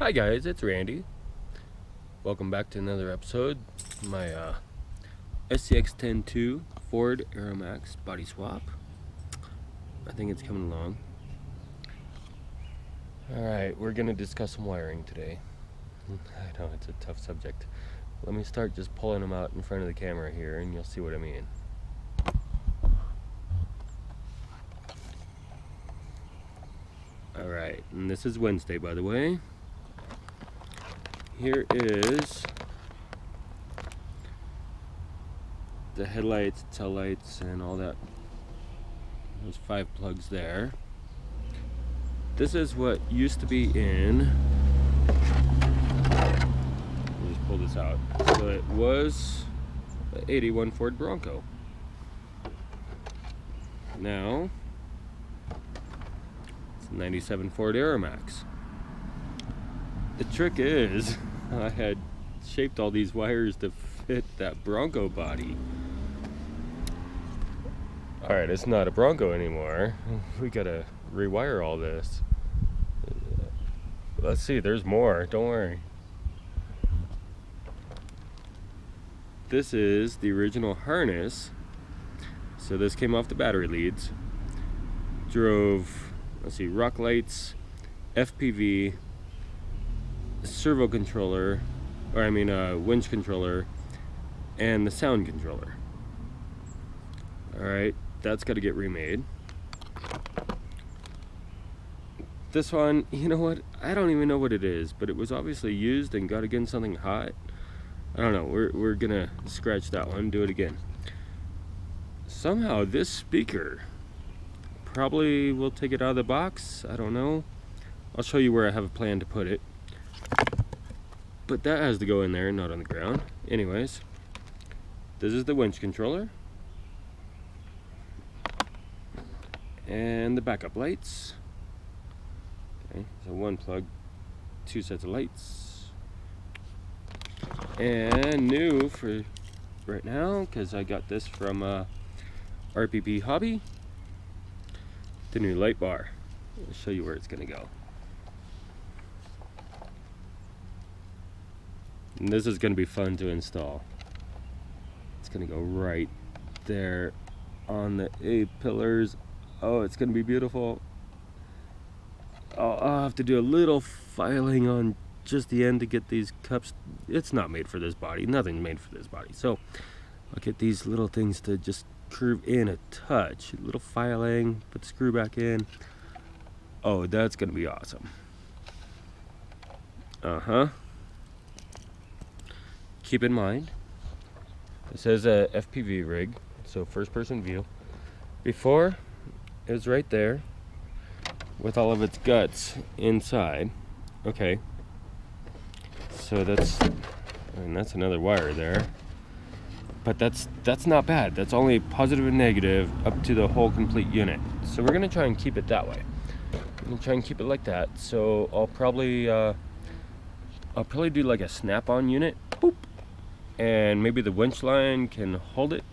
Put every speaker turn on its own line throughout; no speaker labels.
Hi guys, it's Randy. Welcome back to another episode. My SCX10 Ford Aeromax body swap. I think it's coming along. Alright, we're going to discuss some wiring today. I know, it's a tough subject. Let me start just pulling them out in front of the camera here and you'll see what I mean. Alright, and this is Wednesday, by the way. Here is the headlights, tail lights, and all that. Those 5 plugs there. This is what used to be in. Let me just pull this out. So it was the 81 Ford Bronco. Now it's a 97 Ford Aeromax. The trick is, I had shaped all these wires to fit that Bronco body. Alright, it's not a Bronco anymore. We gotta rewire all this. Let's see, there's more, don't worry. This is the original harness. So this came off the battery leads. Drove, let's see, rock lights, FPV, servo controller, or winch controller, and the sound controller. Alright, that's got to get remade. This one, you know what, I don't even know what it is, but it was obviously used and got against something hot. I don't know, we're gonna scratch that one, do it again. Somehow this speaker, probably will take it out of the box, I don't know. I'll show you where I have a plan to put it. But that has to go in there, not on the ground. Anyways, this is the winch controller. And the backup lights. Okay, so 1 plug, 2 sets of lights. And new for right now, because I got this from RPP Hobby, the new light bar. I'll show you where it's going to go. And this is going to be fun to install. It's going to go right there on the A-pillars. Oh, it's going to be beautiful. I'll have to do a little filing on just the end to get these cups. It's not made for this body. Nothing's made for this body. So I'll get these little things to just curve in a touch. A little filing, put the screw back in. Oh, that's going to be awesome. Keep in mind, this is a FPV rig, so first person view. Before, it was right there with all of its guts inside. Okay, so that's another wire there. But that's not bad. That's only positive and negative up to the whole complete unit. So we're gonna try and keep it that way. We're gonna try and keep it like that. So I'll probably do like a snap-on unit. Boop. And maybe the winch line can hold it.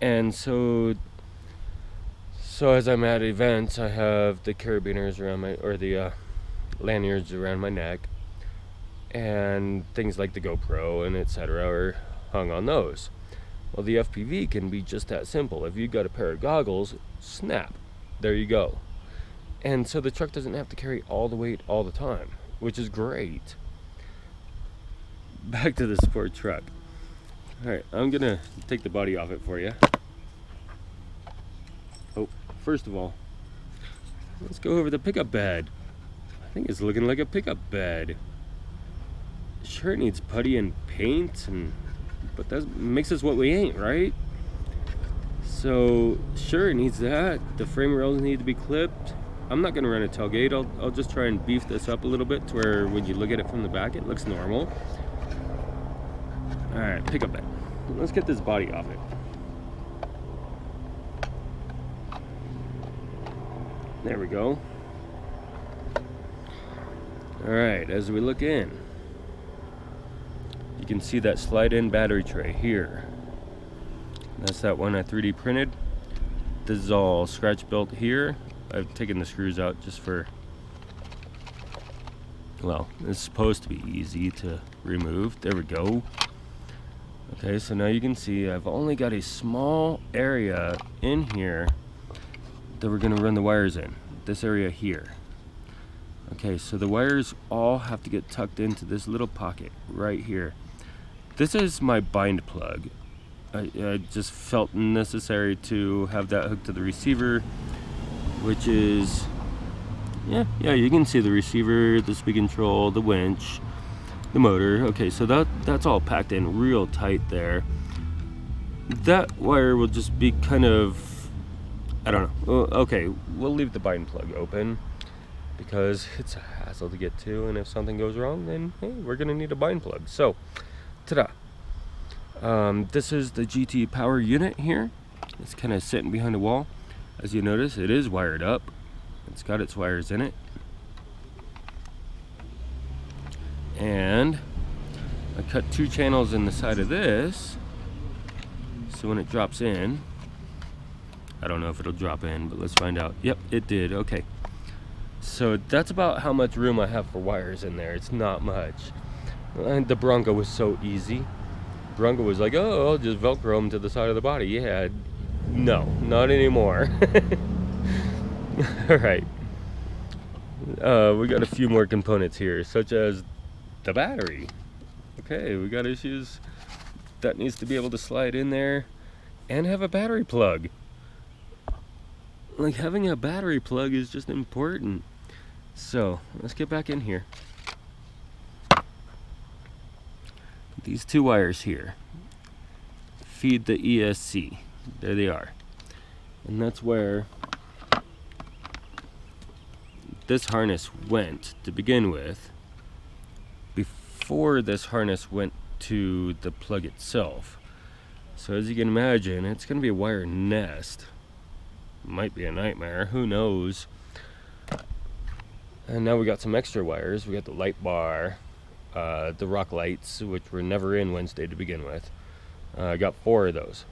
And so as I'm at events, I have the carabiners around the lanyards around my neck, and things like the GoPro and etc. are hung on those. Well, the FPV can be just that simple. If you've got a pair of goggles, snap, there you go. And so the truck doesn't have to carry all the weight all the time, which is great. Back to the sport truck. Alright, I'm gonna take the body off it for you. Oh, first of all, let's go over the pickup bed. I think it's looking like a pickup bed. Sure, it needs putty and paint, but that makes us what we ain't, right? So, sure, it needs that. The frame rails need to be clipped. I'm not gonna run a tailgate. I'll just try and beef this up a little bit to where when you look at it from the back, it looks normal. Alright, pickup bed. Let's get this body off it. There we go. Alright, as we look in, you can see that slide-in battery tray here. That's that one I 3D printed. This is all scratch built here. I've taken the screws out just for Well, it's supposed to be easy to remove. There we go. Okay, so now you can see I've only got a small area in here that we're going to run the wires in. This area here. Okay, so the wires all have to get tucked into this little pocket right here. This is my bind plug. I just felt necessary to have that hooked to the receiver, which is, yeah, you can see the receiver, the speed control, the winch, the motor. Okay, so that's all packed in real tight there. That wire will just be kind of, I don't know. Okay, we'll leave the bind plug open because it's a hassle to get to, and if something goes wrong, then hey, we're gonna need a bind plug. So, ta-da. This is the GT power unit here. It's kind of sitting behind a wall. As you notice, it is wired up. It's got its wires in it. And I cut 2 channels in the side of this, so when it drops in, I don't know if it'll drop in, but let's find out. Yep, it did. Okay. So that's about how much room I have for wires in there. It's not much. And the Bronco was so easy. Bronco was like, oh, I'll just Velcro them to the side of the body. Yeah, no, not anymore. All right. We got a few more components here, such as the battery. Okay, we got issues. That needs to be able to slide in there and have a battery plug. Like, having a battery plug is just important. So let's get back in here. These 2 wires here feed the ESC. There they are. And that's where this harness went to begin with, before this harness went to the plug itself. So as you can imagine, it's going to be a wire nest. Might be a nightmare, who knows. And now we got some extra wires. We got the light bar, the rock lights, which were never in Wednesday to begin with. I got 4 of those.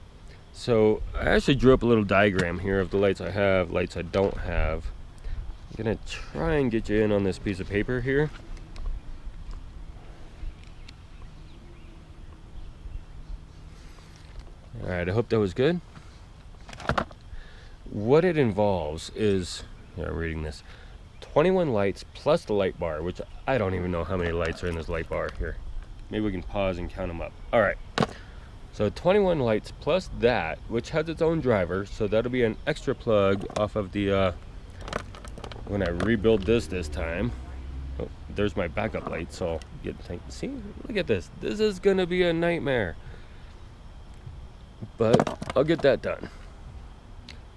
So I actually drew up a little diagram here of the lights I have, lights I don't have. I'm gonna try and get you in on this piece of paper here. Alright, I hope that was good. What it involves is, yeah, I'm reading this, 21 lights plus the light bar, which I don't even know how many lights are in this light bar here. Maybe we can pause and count them up. Alright, so 21 lights plus that, which has its own driver, so that'll be an extra plug off of the, when I rebuild this time. Oh, there's my backup light, so I'll get, see, look at this. This is gonna be a nightmare. But I'll get that done.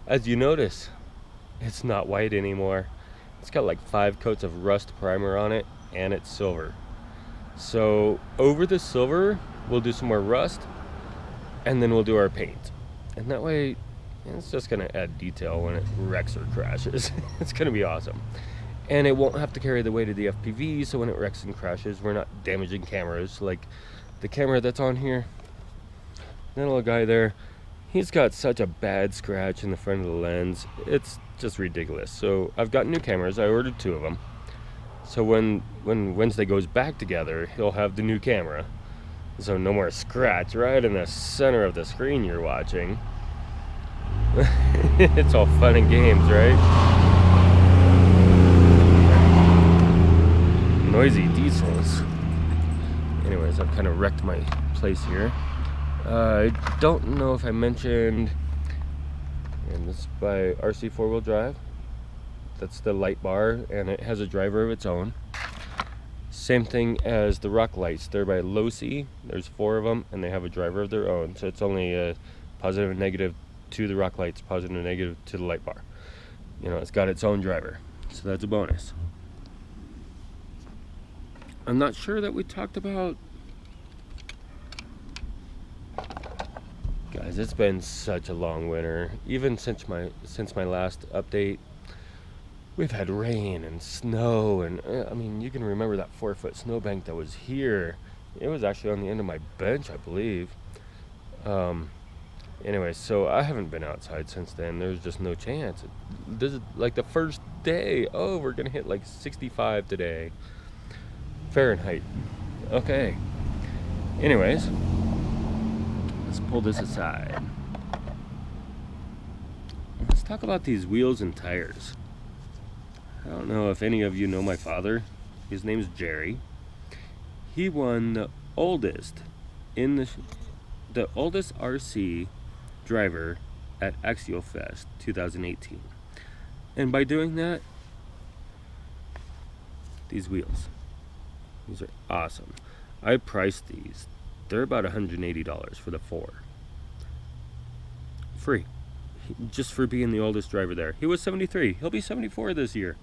As you notice, it's not white anymore. It's got like 5 coats of rust primer on it, and it's silver. So over the silver, we'll do some more rust, and then we'll do our paint. And that way, it's just gonna add detail when it wrecks or crashes. It's gonna be awesome. And it won't have to carry the weight of the FPV, so when it wrecks and crashes, we're not damaging cameras. Like the camera that's on here, that little guy there, he's got such a bad scratch in the front of the lens. It's just ridiculous. So I've got new cameras. I ordered 2 of them. So when Wednesday goes back together, he'll have the new camera. So no more scratch right in the center of the screen you're watching. It's all fun and games, right? Noisy diesels. Anyways, I've kind of wrecked my place here. I don't know if I mentioned, and this is by RC 4-wheel drive. That's the light bar, and it has a driver of its own. Same thing as the rock lights. They're by Losi. There's 4 of them, and they have a driver of their own. So it's only a positive and negative to the rock lights, positive and negative to the light bar. You know, it's got its own driver, so that's a bonus. I'm not sure that we talked about. Guys, it's been such a long winter. Even since my last update, we've had rain and snow, and I mean, you can remember that 4-foot snowbank that was here. It was actually on the end of my bench, I believe. Anyway, so I haven't been outside since then. There's just no chance. This is like the first day. Oh, we're gonna hit like 65 today. Fahrenheit. Okay. Anyways, let's pull this aside. Let's talk about these wheels and tires. I don't know if any of you know my father. His name's Jerry. He won the oldest RC driver at Axial Fest 2018. And by doing that, these wheels. These are awesome. I priced these. They're about $180 for the 4. Free. Just for being the oldest driver there. He was 73. He'll be 74 this year.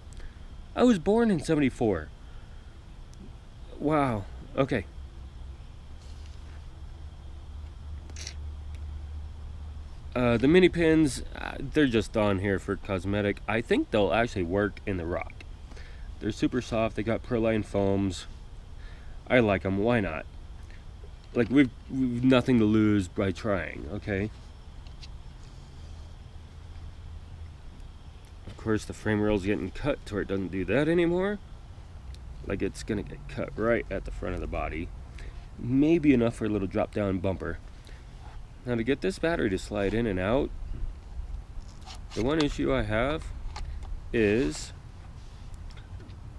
I was born in 74. Wow. Okay. The mini pins, they're just on here for cosmetic. I think they'll actually work in the rock. They're super soft. They got Proline foams. I like them. Why not? Like, we've nothing to lose by trying, okay? Of course, the frame rail's getting cut to where it doesn't do that anymore. Like, it's gonna get cut right at the front of the body. Maybe enough for a little drop down bumper. Now, to get this battery to slide in and out, the one issue I have is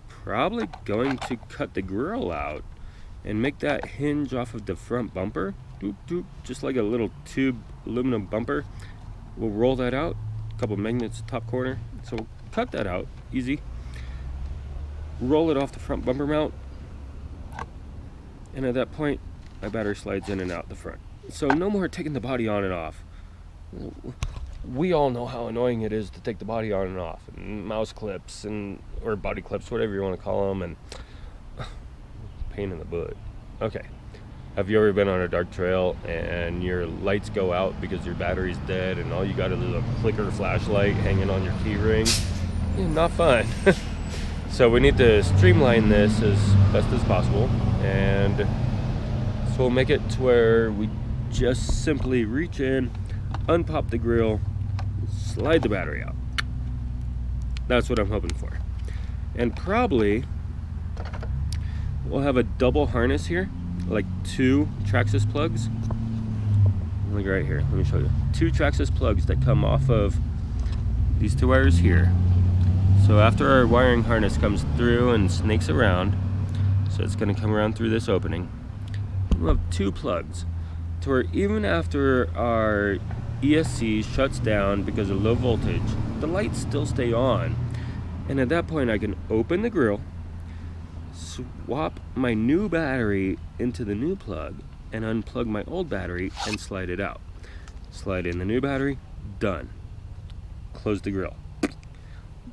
probably going to cut the grill out and make that hinge off of the front bumper, doop, doop, just like a little tube aluminum bumper. We'll roll that out, a couple magnets top corner, so we'll cut that out, easy. Roll it off the front bumper mount, and at that point, my battery slides in and out the front. So no more taking the body on and off. We all know how annoying it is to take the body on and off, and mouse clips or body clips, whatever you want to call them, and pain in the butt. Okay, have you ever been on a dark trail and your lights go out because your battery's dead and all you got is a clicker flashlight hanging on your key ring? Yeah, not fun. So we need to streamline this as best as possible, and so we'll make it to where we just simply reach in, unpop the grill, slide the battery out. That's what I'm hoping for. And probably we'll have a double harness here, like 2 Traxxas plugs. Like right here, let me show you. 2 Traxxas plugs that come off of these 2 wires here. So after our wiring harness comes through and snakes around, so it's going to come around through this opening, we'll have 2 plugs to where even after our ESC shuts down because of low voltage, the lights still stay on. And at that point I can open the grill, swap my new battery into the new plug, and unplug my old battery and slide it out. Slide in the new battery, done. Close the grill.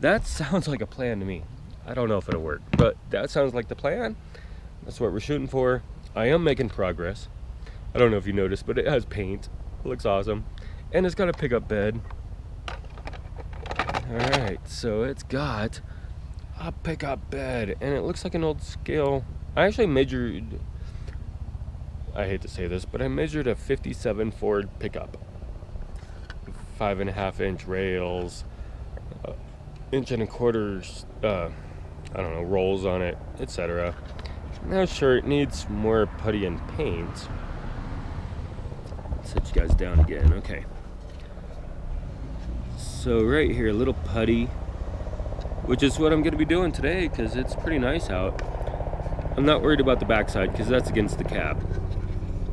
That sounds like a plan to me. I don't know if it'll work, but that sounds like the plan. That's what we're shooting for. I am making progress. I don't know if you noticed, but it has paint. It looks awesome. And it's got a pickup bed. Alright, so it's got a pickup bed, and it looks like an old scale. I actually measured, I hate to say this, but I measured a 57 Ford pickup. 5.5-inch rails, 1.25 inch, I don't know, rolls on it, etc. Now sure, it needs more putty and paint. Set you guys down again, okay. So right here, a little putty, which is what I'm going to be doing today because it's pretty nice out. I'm not worried about the back side because that's against the cab.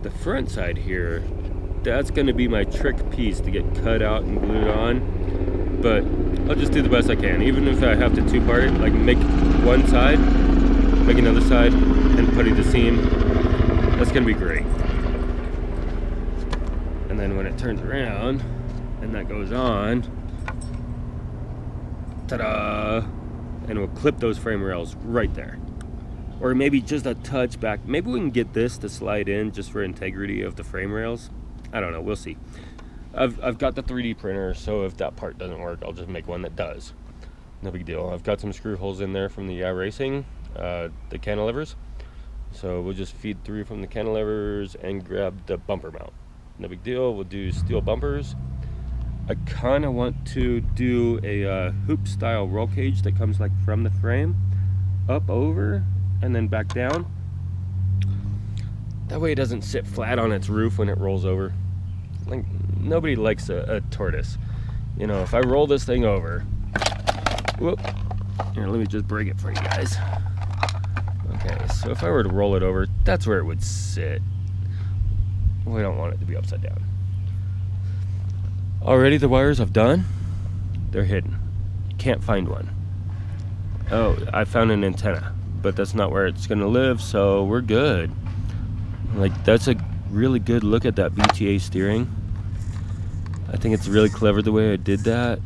The front side here, that's going to be my trick piece to get cut out and glued on. But I'll just do the best I can. Even if I have to 2-part, like make one side, make another side, and putty the seam, that's going to be great. And then when it turns around and that goes on, ta-da! And we'll clip those frame rails right there. Or maybe just a touch back. Maybe we can get this to slide in just for integrity of the frame rails. I don't know, we'll see. I've got the 3D printer, so if that part doesn't work, I'll just make one that does. No big deal. I've got some screw holes in there from the racing, the cantilevers. So we'll just feed through from the cantilevers and grab the bumper mount. No big deal, we'll do steel bumpers. I kind of want to do a hoop style roll cage that comes like from the frame up over and then back down. That way it doesn't sit flat on its roof when it rolls over. Like, nobody likes a tortoise. You know, if I roll this thing over, whoop, here, let me just break it for you guys. Okay, so if I were to roll it over, that's where it would sit. We don't want it to be upside down. Already the wires I've done, they're hidden. Can't find one. Oh, I found an antenna, but that's not where it's gonna live, so we're good. Like, that's a really good look at that VTA steering. I think it's really clever the way I did that.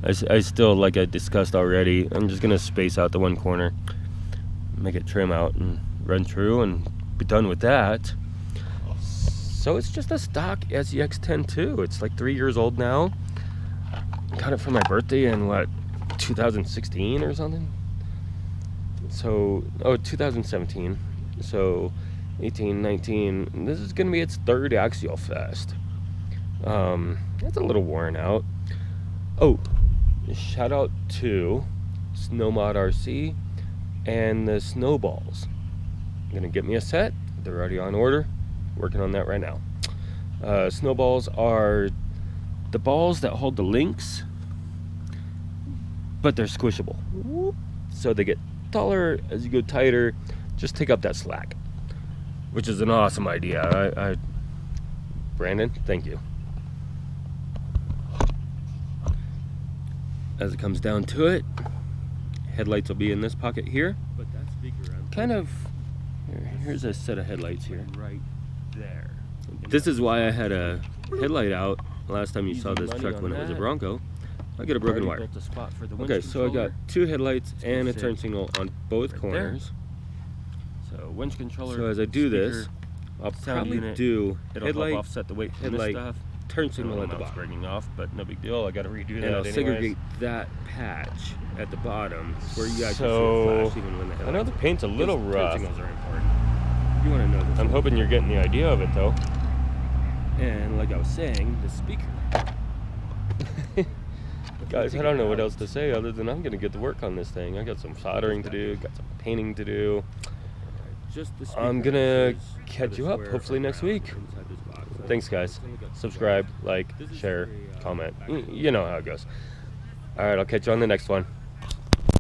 I still, like I discussed already, I'm just gonna space out the one corner, make it trim out and run through and be done with that. So it's just a stock SCX10 too. It's like 3 years old now. Got it for my birthday in what, 2016 or something? So, oh, 2017. So 18, 19, this is gonna be its third Axial Fest. It's a little worn out. Oh, shout out to Snowmod RC and the Snowballs. I'm gonna get me a set. They're already on order. Working on that right now. Snowballs are the balls that hold the links, but they're squishable. So they get taller as you go tighter. Just take up that slack, which is an awesome idea. Brandon, thank you. As it comes down to it, headlights will be in this pocket here. But that speaker, kind of, here's a set of headlights here. Right there. This is why I had a headlight out last time you saw this truck when it was a Bronco. I get a broken wire. Okay, so I got two headlights and a turn signal on both corners. So winch controller. So as I do this, I'll probably do headlight, offset the weight from this stuff. Turn signal at the bottom. Breaking off, but no big deal. I got to redo that. And I'll segregate that patch at the bottom where you guys can see it flash even when the headlights. I know the paint's a little rough. Turn signals are important. You want to know this. I'm hoping you're getting the idea of it though. And like I was saying, the speaker. Guys, I don't know what else to say other than I'm gonna get to work on this thing. I got some soldering to do, got some painting to do. I'm gonna catch you up hopefully next week. Thanks guys. Subscribe, like, share, comment. You know how it goes. Alright, I'll catch you on the next one.